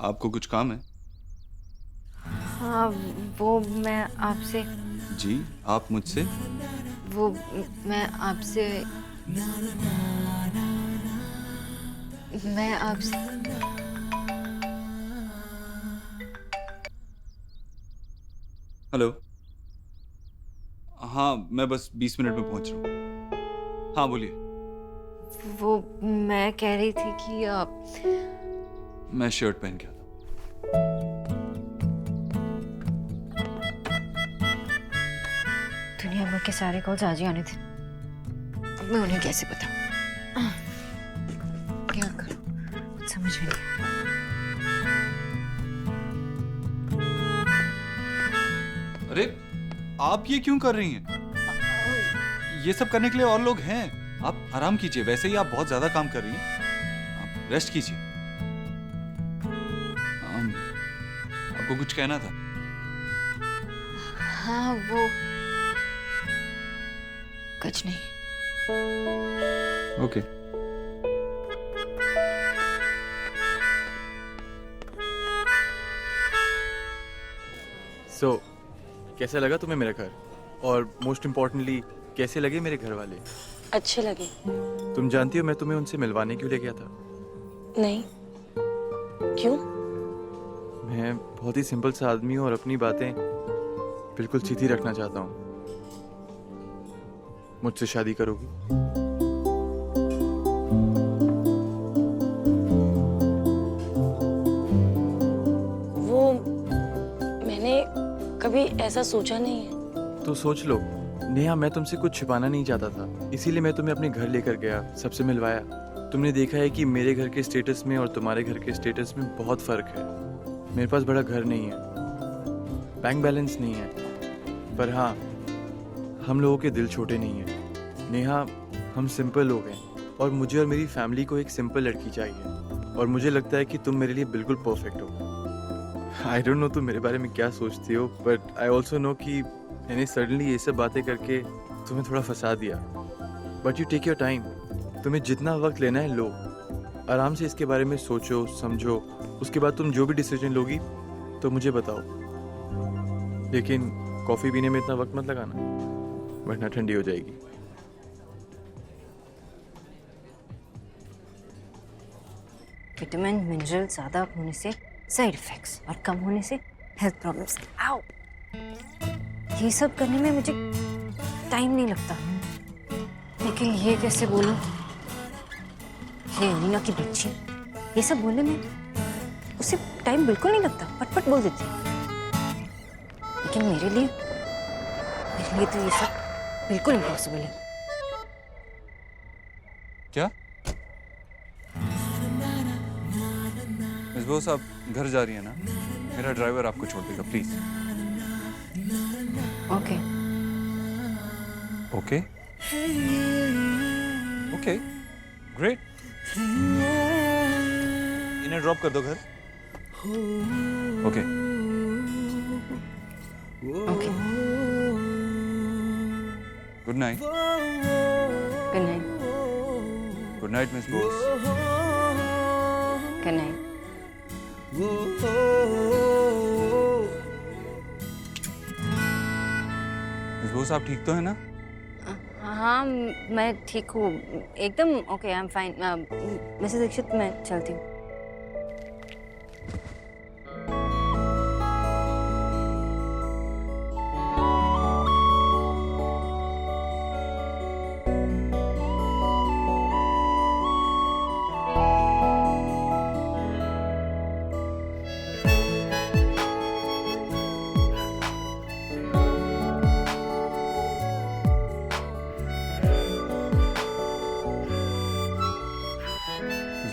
आपको कुछ काम है? हाँ, वो मैं आपसे जी, आप मुझसे? वो मैं आपसे मैं आपसे हेलो। हाँ, मैं बस 20 मिनट में पहुंच रहा हूँ। हाँ, बोलिए। वो मैं कह रही थी कि मैं शर्ट पहन के आता हूँ। दुनिया भर के सारे कॉल्स आज ही आने थे। अब मैं उन्हें कैसे बताऊं? क्या करूं समझ में नहीं आ अरे, आप ये क्यों कर रही हैं? ये सब करने के लिए और लोग हैं। आप आराम कीजिए, वैसे ही आप बहुत ज्यादा काम कर रही हैं। आप रेस्ट कीजिए। आपको कुछ कहना था? हाँ, वो कुछ नहीं। ओके। सो कैसा लगा तुम्हें मेरा घर? और मोस्ट इम्पोर्टेंटली कैसे लगे मेरे घर वाले? अच्छे लगे। तुम जानती हो मैं तुम्हें उनसे मिलवाने क्यों ले गया था? नहीं, क्यों? मैं बहुत ही सिंपल सा आदमी हूँ और अपनी बातें बिल्कुल सीधी रखना चाहता हूँ। मुझसे शादी करोगी? वो मैंने कभी ऐसा सोचा नहीं है। तो सोच लो। नेहा, मैं तुमसे कुछ छिपाना नहीं चाहता था, इसीलिए मैं तुम्हें अपने घर लेकर गया, सबसे मिलवाया। तुमने देखा है कि मेरे घर के स्टेटस में और तुम्हारे घर के स्टेटस में बहुत फर्क है। मेरे पास बड़ा घर नहीं है, बैंक बैलेंस नहीं है, पर हाँ, हम लोगों के दिल छोटे नहीं हैं। नेहा, हम सिंपल लोग हैं और मुझे और मेरी फैमिली को एक सिंपल लड़की चाहिए और मुझे लगता है कि तुम मेरे लिए बिल्कुल परफेक्ट हो। आई डोंट नो तुम मेरे बारे में क्या सोचती हो, बट आई ऑल्सो नो कि मैंने सडनली ये सब बातें करके तुम्हें थोड़ा फंसा दिया। But you take your time, तुम्हें जितना वक्त लेना है लो, आराम से इसके बारे में सोचो समझो, उसके बाद तुम जो भी डिसीजन लोगी तो मुझे बताओ। लेकिन कॉफ़ी पीने में इतना वक्त मत लगाना वरना ठंडी हो जाएगी। विटामिन मिनरल ज्यादा होने से साइड इफेक्ट्स और कम होने से हेल्थ प्रॉब्लम्स। आओ, ये सब करने में मुझे टाइम नहीं लगता, लेकिन ये कैसे बोलूं? ये अमीना की बच्ची, ये सब बोलने में उसे टाइम बिल्कुल नहीं लगता, पटपट बोल देती है। लेकिन मेरे लिए तो ये सब बिल्कुल इम्पॉसिबल है। क्या? मिस बोस, आप घर जा रही हैं ना? मेरा ड्राइवर आपको छोड़ देगा, please. Okay. Okay? Okay, great. इन्हें ड्रॉप कर दो घर। Okay. Okay. Good night. Good night. Good night miss Bose. Good night. Miss Bose, आप ठीक तो है ना? हाँ, मैं ठीक हूँ एकदम। Okay, I am fine. Mrs Dikshit, मैं चलती हूँ।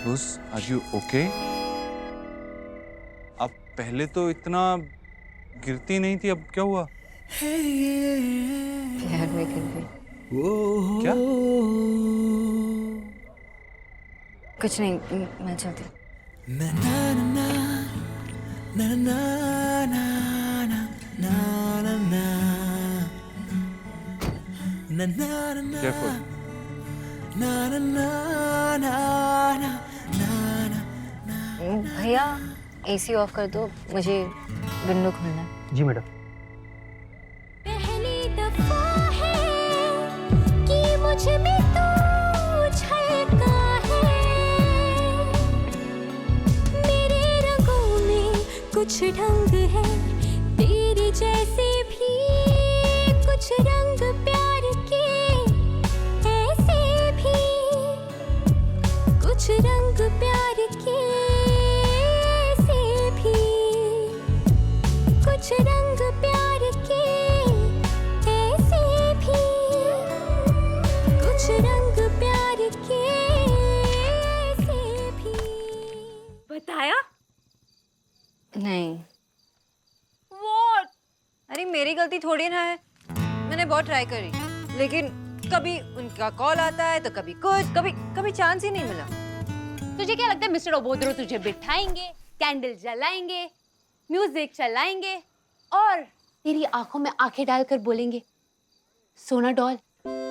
Bose, are you okay? आप पहले तो इतना गिरती नहीं थी, अब क्या हुआ? प्यार में गिर गई। क्या? कुछ नहीं, मैं चलती हूँ। Careful. भैया, एसी ऑफ कर दो, मुझे विंडो खोलना है। जी मैडम। पहली दफा है कि मुझ में तू झलका है, मेरे रंगों में कुछ ढंग है, तेरे जैसे भी कुछ रंग प्यार के, ऐसे भी कुछ रंग प्यार के, ऐसे भी कुछ रंग प्यार के, ऐसे भी कुछ रंग प्यार के, ऐसे भी। बताया नहीं, What? अरे मेरी गलती थोड़ी ना है, मैंने बहुत ट्राई करी, लेकिन कभी उनका कॉल आता है तो कभी कुछ, कभी चांस ही नहीं मिला। तुझे क्या लगता है मिस्टर ओबोद्रो तुझे बिठाएंगे, कैंडल जलाएंगे, म्यूजिक चलाएंगे और तेरी आंखों में आंखें डालकर बोलेंगे सोना डॉल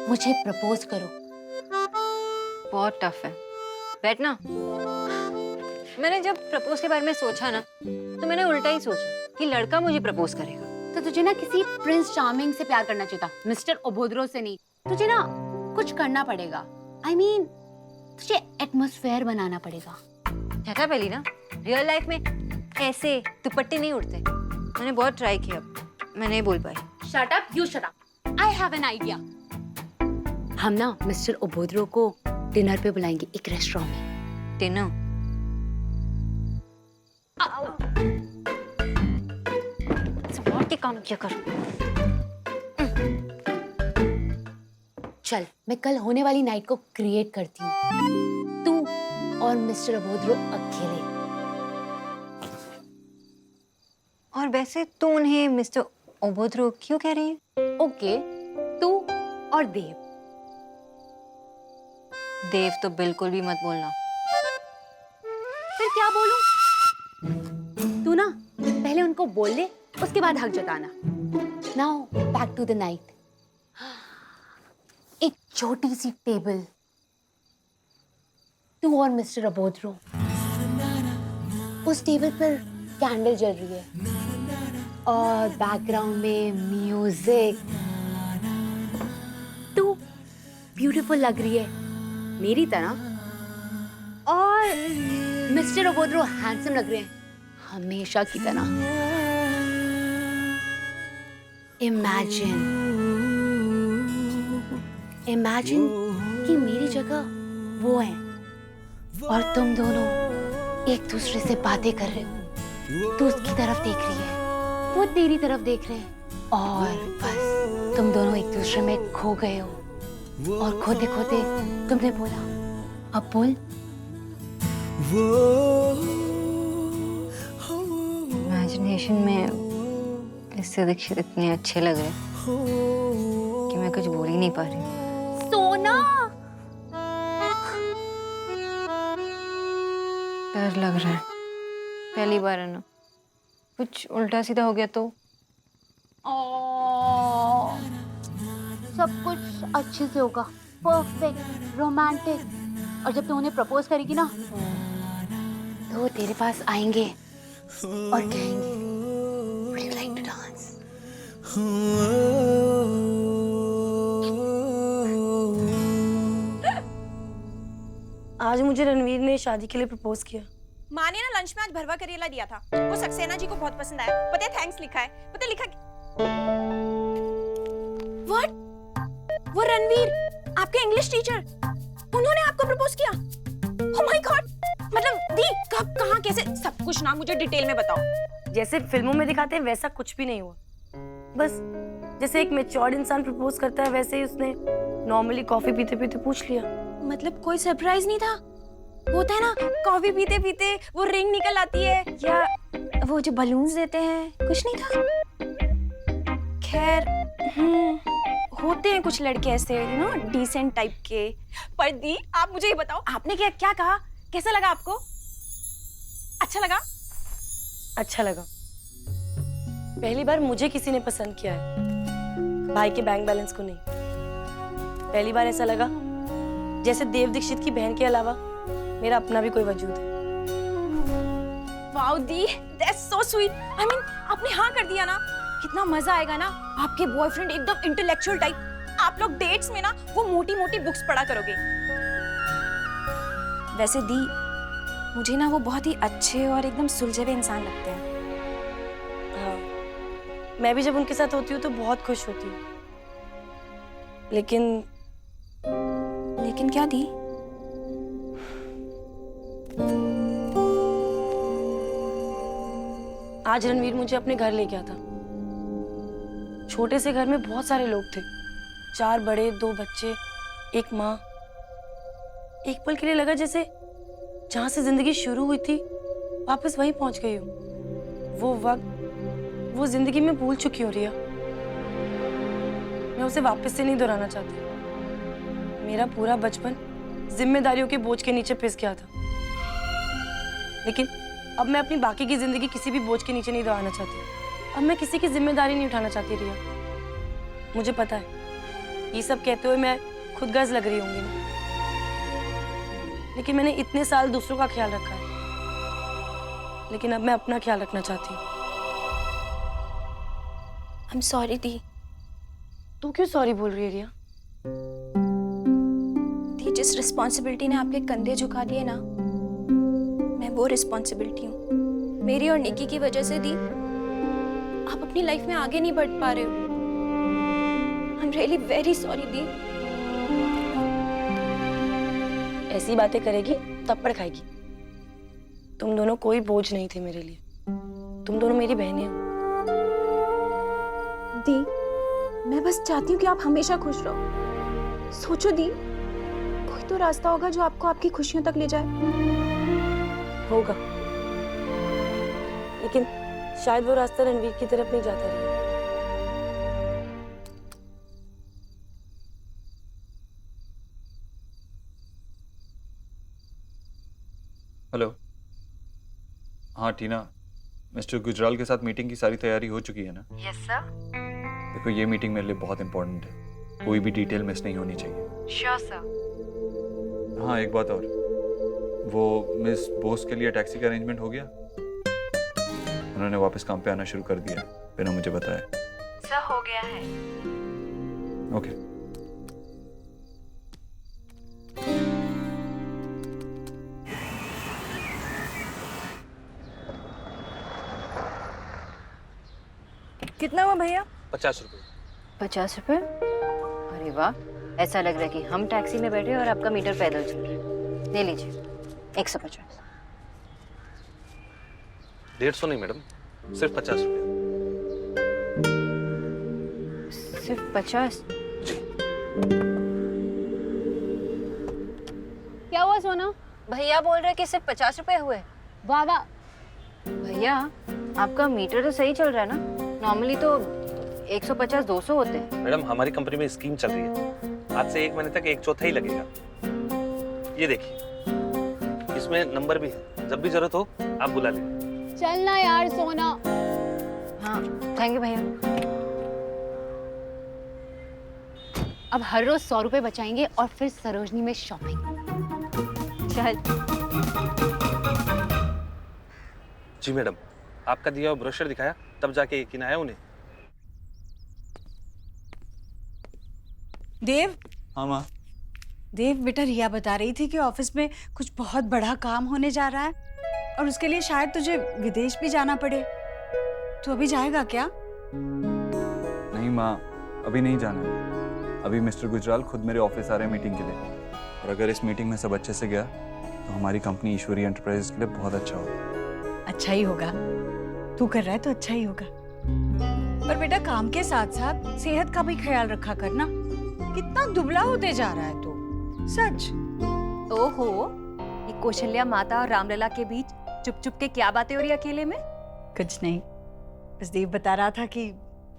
मुझे प्रपोज करो। बहुत टफ है, बैठना। मैंने जब प्रपोज के बारे में सोचा ना, तो मैंने उल्टा ही सोचा कि लड़का मुझे प्रपोज करेगा। तो तुझे ना किसी प्रिंस चार्मिंग से प्यार करना चाहिए था, मिस्टर ओबोद्रो से नहीं। तुझे ना कुछ करना पड़ेगा, I mean, तुझे एटमॉस्फेयर बनाना पड़ेगा। कहता पहली ना, रियल लाइफ में ऐसे दुपट्टे नहीं उड़ते। मैंने बहुत ट्राई किया, मैं नहीं बोल पाई। Shut up, you shut up. I have an idea. हम ना मिस्टर ओबोद्रो को डिनर पे बुलाएंगे एक रेस्टोरेंट में। डिनर? के काम किया कर। चल, मैं कल होने वाली नाइट को क्रिएट करती हूँ, तू और मिस्टर ओबोद्रो अकेले। और वैसे तो उन्हें मिस्टर ओबोद्रो क्यों कह रही है? ओके, तू और देव। देव तो बिल्कुल भी मत बोलना। फिर क्या बोलूं? तू ना पहले उनको बोल दे, उसके बाद हक जताना। Now back to the night. एक छोटी सी टेबल, तू और मिस्टर ओबोद्रो। उस टेबल पर कैंडल जल रही है और बैकग्राउंड में म्यूजिक। तू ब्यूटीफुल लग रही है मेरी तरह और मिस्टर ओबोद्रो हैंडसम लग रहे हैं हमेशा की तरह। इमेजिन कि मेरी जगह वो है और तुम दोनों एक दूसरे से बातें कर रहे हो। तू उसकी तरफ देख रही है, वो तेरी तरफ देख रहे हैं और बस तुम दोनों एक दूसरे में खो गए हो। और खोते खोते तुमने बोला, अब बोल। इमेजिनेशन में इससे दीक्षित इतने अच्छे लग रहे कि मैं कुछ बोल ही नहीं पा रही। सोना, डर लग रहा है, पहली बार है ना, कुछ उल्टा सीधा हो गया तो। सब कुछ अच्छे से होगा, परफेक्ट, रोमांटिक। और जब तू उन्हें प्रपोज करेगी ना, तो वो तेरे पास आएंगे और कहेंगे, Would you like to dance? आज मुझे रणवीर ने शादी के लिए प्रपोज किया। माँ ने ना लंच में आज भरवा करेला दिया था, वो सक्सेना जी को बहुत पसंद आया। पता है थैंक्स लिखा है, पता है लिखा What? वो रणवीर, आपके इंग्लिश टीचर, उन्होंने आपको प्रपोज किया? Oh my God! मतलब दी, कब, कहाँ, कैसे, सब कुछ ना मुझे डिटेल में बताओ। जैसे फिल्मों में दिखाते हैं वैसा कुछ भी नहीं हुआ। बस जैसे एक मैच्योर्ड इंसान प्रपोज करता है वैसे ही उसने नॉर्मली कॉफी पीते पीते पूछ लिया। मतलब कोई सरप्राइज नहीं था? होता है ना, कॉफी पीते पीते वो रिंग निकल आती है, या वो जो बलून्स देते हैं, कुछ नहीं था? खैर, होते हैं कुछ लड़के ऐसे, यू नो, डिसेंट टाइप के। पर दी, आप मुझे ये बताओ, आपने क्या क्या कहा? कैसा लगा आपको? अच्छा लगा? अच्छा लगा। पहली बार मुझे किसी ने पसंद किया है, भाई के बैंक बैलेंस को नहीं। पहली बार ऐसा लगा जैसे देव दीक्षित की बहन के अलावा मेरा अपना भी कोई वजूद है। Wow the, that's so sweet. I mean आपने हाँ कर दिया ना, कितना मजा आएगा ना। आपके बॉयफ्रेंड एकदम इंटेलेक्चुअल टाइप, आप लोग डेट्स में ना वो मोटी मोटी बुक्स पढ़ा करोगे। वैसे दी, मुझे ना वो बहुत ही अच्छे और एकदम सुलझे हुए इंसान लगते हैं। हाँ, मैं भी जब उनके साथ होती हूँ तो बहुत खुश होती हूँ। लेकिन क्या दी? आज रणवीर मुझे अपने घर ले गया था। छोटे से घर में बहुत सारे लोग थे, 4 बड़े 2 बच्चे, एक माँ। एक पल के लिए लगा जैसे जहां से जिंदगी शुरू हुई थी वापस वहीं पहुंच गई हूँ। वो वक्त, वो जिंदगी में भूल चुकी हूँ रिया। मैं उसे वापस से नहीं दोहराना चाहती। मेरा पूरा बचपन जिम्मेदारियों के बोझ के नीचे पिस गया था, लेकिन अब मैं अपनी बाकी की जिंदगी किसी भी बोझ के नीचे नहीं दबाना चाहती। अब मैं किसी की जिम्मेदारी नहीं उठाना चाहती रिया। मुझे पता है ये सब कहते हुए मैं खुद गर्ज लग रही होंगी ना, लेकिन मैंने इतने साल दूसरों का ख्याल रखा है, लेकिन अब मैं अपना ख्याल रखना चाहती हूँ। आई एम सॉरी दी। तू क्यों सॉरी बोल रही है रिया? दी, जिस रिस्पॉन्सिबिलिटी ने आपके कंधे झुका दिए ना, मैं वो रिस्पॉन्सिबिलिटी हूँ। मेरी और निकी की वजह से दी, आप अपनी लाइफ में आगे नहीं बढ़ पा रहे हो। I am really very sorry दी। ऐसी बातें करेगी थप्पड़ खाएगी। तुम दोनों कोई बोझ नहीं थे मेरे लिए। तुम दोनों मेरी बहनें हो। दी, मैं बस चाहती हूँ कि आप हमेशा खुश रहो। सोचो दी, कोई तो रास्ता होगा जो आपको आपकी खुशियों तक ले जाए। होगा, लेकिन शायद वो रास्ता रणवीर की तरफ नहीं जाता रिया। हेलो। हाँ टीना, मिस्टर गुजराल के साथ मीटिंग की सारी तैयारी हो चुकी है ना? Yes sir. देखो, ये मीटिंग मेरे लिए बहुत इंपॉर्टेंट है, कोई भी डिटेल मिस नहीं होनी चाहिए। Sure sir. हाँ, एक बात और, वो मिस बोस के लिए टैक्सी का अरेंजमेंट हो गया? उन्होंने वापस काम पे आना शुरू कर दिया, बिना मुझे बताया। सर हो गया है। ओके। कितना हुआ भैया? 50 रुपए। 50 रुपए? अरे वाह, ऐसा लग रहा है कि हम टैक्सी में बैठे और आपका मीटर पैदल चल रहा है। ले लीजिए 150। 150 नहीं मैडम, सिर्फ 50 रुपए। सिर्फ 50? क्या हुआ सोना? भैया बोल रहे कि सिर्फ 50 रुपए हुए। वाह वाह। भैया, आपका मीटर तो सही चल रहा है ना? नॉर्मली तो 150-200 होते हैं। मैडम, हमारी कंपनी में स्कीम चल रही है, आज से 1 महीने तक 1/4 ही लगेगा। ये देखिए, इसमें नंबर भी है, जब भी जरूरत हो आप बुला लें। चलना यार सोना। हाँ, थैंक यू भैया। अब हर रोज 100 रुपए बचाएंगे और फिर सरोजनी में शॉपिंग। चल। जी मैडम, आपका दिया हुआ ब्रोशर दिखाया, तब जाके यकीन आया उन्हें। देव। हाँ माँ। देव बेटा, रिया बता रही थी कि ऑफिस में कुछ बहुत बड़ा काम होने जा रहा है और उसके लिए शायद तुझे विदेश भी जाना पड़े। तू अभी जाएगा क्या? नहीं माँ, अभी नहीं जाना है। अभी मिस्टर गुजराल खुद मेरे ऑफिस आ रहे हैं मीटिंग के लिए, और अगर इस मीटिंग में सब अच्छे से गया तो हमारी कंपनी ईश्वरी एंटरप्राइजेस के लिए बहुत अच्छा होगा। अच्छा ही होगा, तू कर रहा है तो अच्छा ही होगा। पर बेटा, काम के साथ साथ सेहत का भी ख्याल रखा करना। कितना दुबला होते जा रहा है तू, सच। ओहो, ये कौशल्या माता और रामलला के बीच चुप चुप के क्या बातें हो रही अकेले में? कुछ नहीं, बस देव बता रहा था कि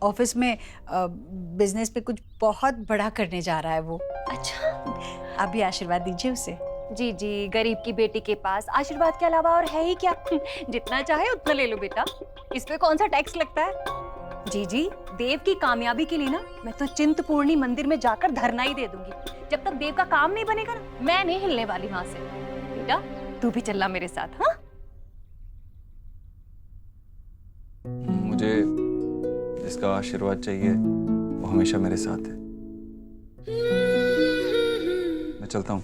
ऑफिस में बिजनेस पे कुछ बहुत बड़ा करने जा रहा है वो। अच्छा। आप भी आशीर्वाद दीजिए उसे। जी जी, गरीब की बेटी के पास आशीर्वाद के अलावा और है ही क्या? जितना चाहे उतना ले लो बेटा, इस पे कौन सा टैक्स लगता है? जी जी, देव की कामयाबी के लिए ना मैं तो चिंतपूर्णी मंदिर में जाकर धरना ही दे दूंगी। जब तक देव का काम नहीं बनेगा ना, मैं नहीं हिलने वाली वहां से। बेटा तू भी चलना मेरे साथ। हाँ मुझे जिसका आशीर्वाद चाहिए वो हमेशा मेरे साथ है। मैं चलता हूँ।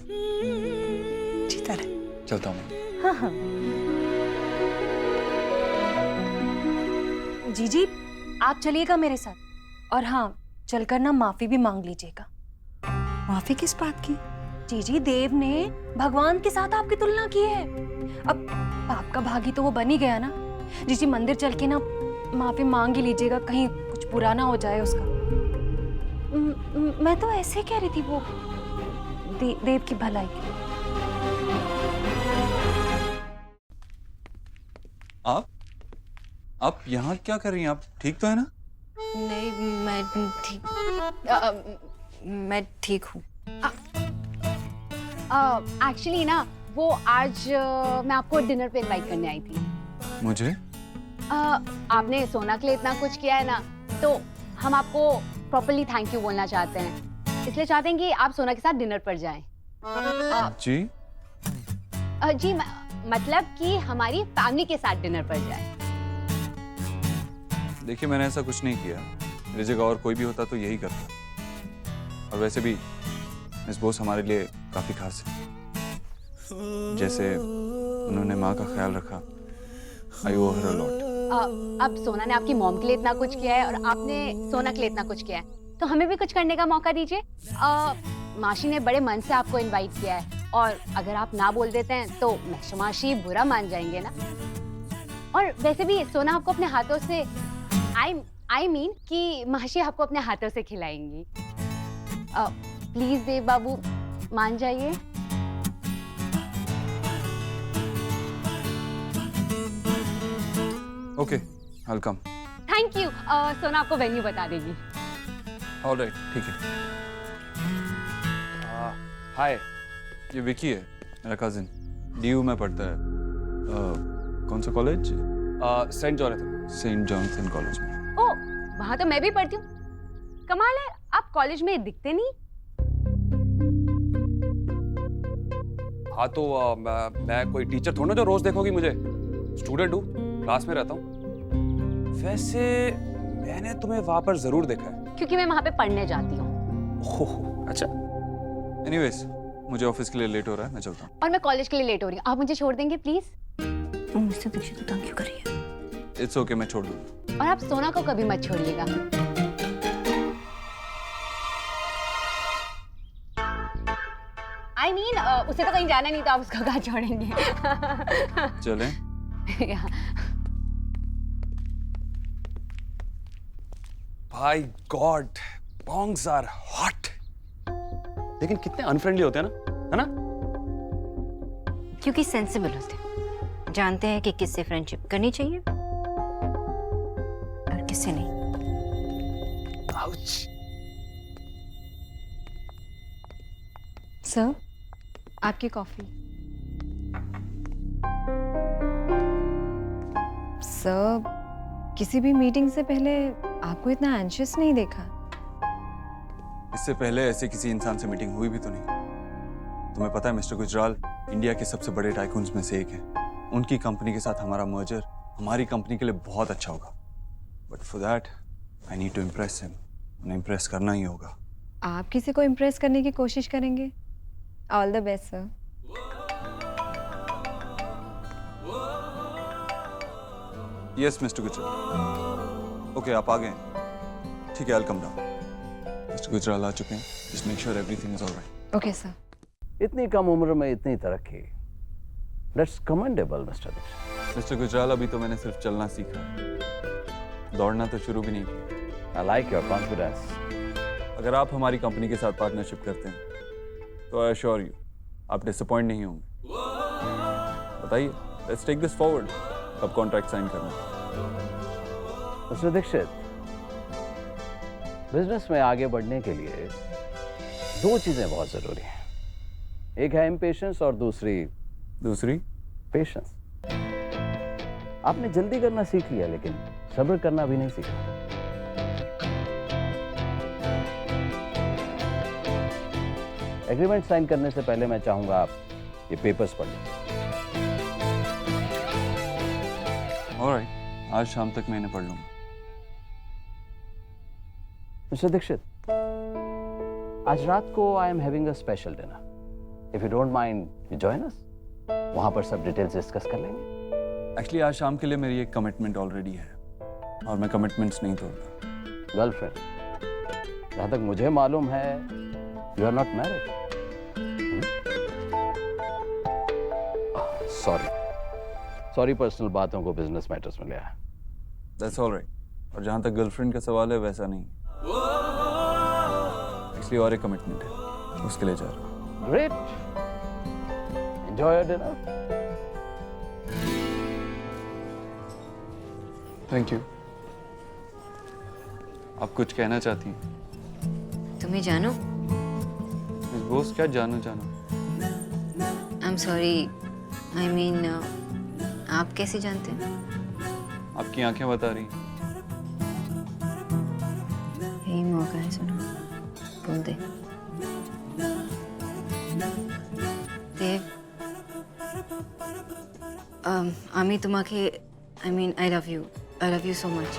जीता रहे। चलता हूँ। हाँ हाँ। जीजी, आप चलिएगा मेरे साथ, और हाँ, चलकर ना माफी भी मांग लीजिएगा। माफी किस बात की? जीजी, देव ने भगवान के साथ आपकी तुलना की है। अब पाप का भागी तो वो बन ही गया ना। जीजी, मंदिर चल के ना माफी मांग ही लीजिएगा, कहीं कुछ बुरा ना हो जाए उसका। मैं तो ऐसे कह रही थी, वो देव की भलाई के लिए। आप यहाँ क्या कर रही हैं? आप ठीक तो है ना? नहीं, मैं ठीक हूँ। एक्चुअली ना वो आज मैं आपको डिनर पे इनवाइट करने आई थी। मुझे? आपने सोना के लिए इतना कुछ किया है ना, तो हम आपको प्रॉपर्ली थैंक यू बोलना चाहते हैं, इसलिए चाहते हैं कि आप सोना के साथ डिनर पर जाएं। जी? जी मतलब कि हमारी फैमिली के साथ डिनर पर जाएं। देखिए, मैंने ऐसा कुछ नहीं किया। मेरी जगह और कोई भी होता तो यही करता। और वैसे भी मिस बोस हमारे लिए काफी खास है। जैसे उन्होंने माँ का ख्याल रखा, आई ओwe her a lot। अब सोना ने आपकी मॉम के लिए इतना कुछ किया है और आपने सोना के लिए इतना कुछ किया है, तो हमें भी कुछ करने का मौका दीजिए। माशी ने बड़े मन से आपको इनवाइट किया है, और अगर आप ना बोल देते हैं तो माशी बुरा मान जाएंगे ना। और वैसे भी सोना आपको अपने हाथों से आई मीन कि माशी आपको अपने हाथों से खिलाएंगी। प्लीज देव बाबू मान जाइए। Okay, I'll come। Thank you. सोना आपको वेन्यू बता देगी। ऑलराइट, ठीक है। हाय, ये विकी है, मेरा कजिन। डीयू में पढ़ता है। कौन सा college? Saint Jonathan. Saint Jonathan college में। ओह, वहां तो मैं भी पढ़ती हूँ। कमाल है, आप कॉलेज में दिखते नहीं। हाँ तो मैं कोई टीचर थोड़ा ना जो रोज देखोगी मुझे। स्टूडेंट हूँ, क्लास में रहता हूँ। वैसे मैंने तुम्हें वहां पर जरूर देखा है। क्योंकि मैं वहां पे पढ़ने जाती हूँ। ओह, अच्छा। एनीवेज, मुझे ऑफिस के लिए लेट हो रहा है, मैं चलता हूँ। और मैं कॉलेज के लिए लेट हो रही हूँ, आप मुझे छोड़ देंगे प्लीज? तुम मुझसे दीक्षित तंग क्यों कर रही है? इट्स ओके, मैं छोड़ दूँ। और आप सोना को कभी मत छोड़िएगा। I mean, उसे तो कहीं जाना नहीं, तो आप उसको कहाँ छोड़ेंगे? चलें? भाई गॉड, bongs आर हॉट। लेकिन कितने अनफ्रेंडली होते हैं ना, है ना? क्योंकि सेंसिबल होते हैं, जानते हैं कि किससे फ्रेंडशिप करनी चाहिए और किससे नहीं। Ouch। सर, आपकी कॉफी। सर, किसी भी मीटिंग से पहले आपको इतना एंशियस नहीं देखा। इससे पहले ऐसे किसी इंसान से मीटिंग हुई भी तो नहीं। तुम्हें पता है मिस्टर गुजराल इंडिया के सबसे बड़े टाइकून्स में से एक हैं। उनकी कंपनी के साथ हमारा मर्जर हमारी कंपनी के लिए बहुत अच्छा होगा। But for that I need to impress him. उन्हें इम्प्रेस करना ही होगा। आप किसी को इम्प्रेस करने की कोशिश करेंगे? All the best sir. Yes mister Gujral. Okay, आप आ गए हैं। ठीक है, I will come down. Mister Gujral आ चुके हैं। Just make sure everything is alright. Okay sir. इतनी कम उम्र में इतनी तरक्की, that's commendable mister Dikshit. Mister Gujral, अभी तो मैंने सिर्फ चलना सीखा है, दौड़ना तो शुरू भी नहीं किया। I like your confidence. अगर आप हमारी कंपनी के साथ पार्टनरशिप करते हैं तो आई अश्योर यू आप डिसअपॉइंट नहीं होंगे। बताइए, लेट्स टेक दिस फॉरवर्ड। कब कॉन्ट्रैक्ट साइन करना? मिस्टर दीक्षित, बिजनेस में आगे बढ़ने के लिए दो चीजें बहुत जरूरी हैं। एक है इम्पेशेंस और दूसरी पेशेंस। आपने जल्दी करना सीख लिया, लेकिन सब्र करना भी नहीं सीखा। एग्रीमेंट साइन करने से पहले मैं चाहूंगा आप ये पेपर्स पढ़ लें। ऑलराइट, आज शाम तक मैं इन्हें पढ़ लूंगा। मिस्टर दीक्षित, आज रात को I am having a special dinner. If you don't mind, you join us. वहां पर सब डिटेल्स डिस्कस कर लेंगे। एक्चुअली आज शाम के लिए मेरी एक कमिटमेंट ऑलरेडी है और मैं कमिटमेंट्स नहीं तोड़ता। गर्लफ्रेंड, जहां तक मुझे मालूम है, you are not married. Sorry personal बातों को बिजनेस मैटर्स में ले आया। That's all right. और जहाँ तक गर्लफ्रेंड का सवाल है वैसा नहीं, इसलिए और एक कमिटमेंट है, उसके लिए जा रहा हूँ। Great, enjoy your dinner. Thank you. आप कुछ कहना चाहती हैं? तुम्हें जानो, मिस बोस, क्या जानो जानो? I am sorry, I mean आप कैसे जानते हैं? आपकी आंखें बता रही हैं। यही मौका है, सुनो, बोल दे। देव, আমি তোমাকে, I mean, I love you so much.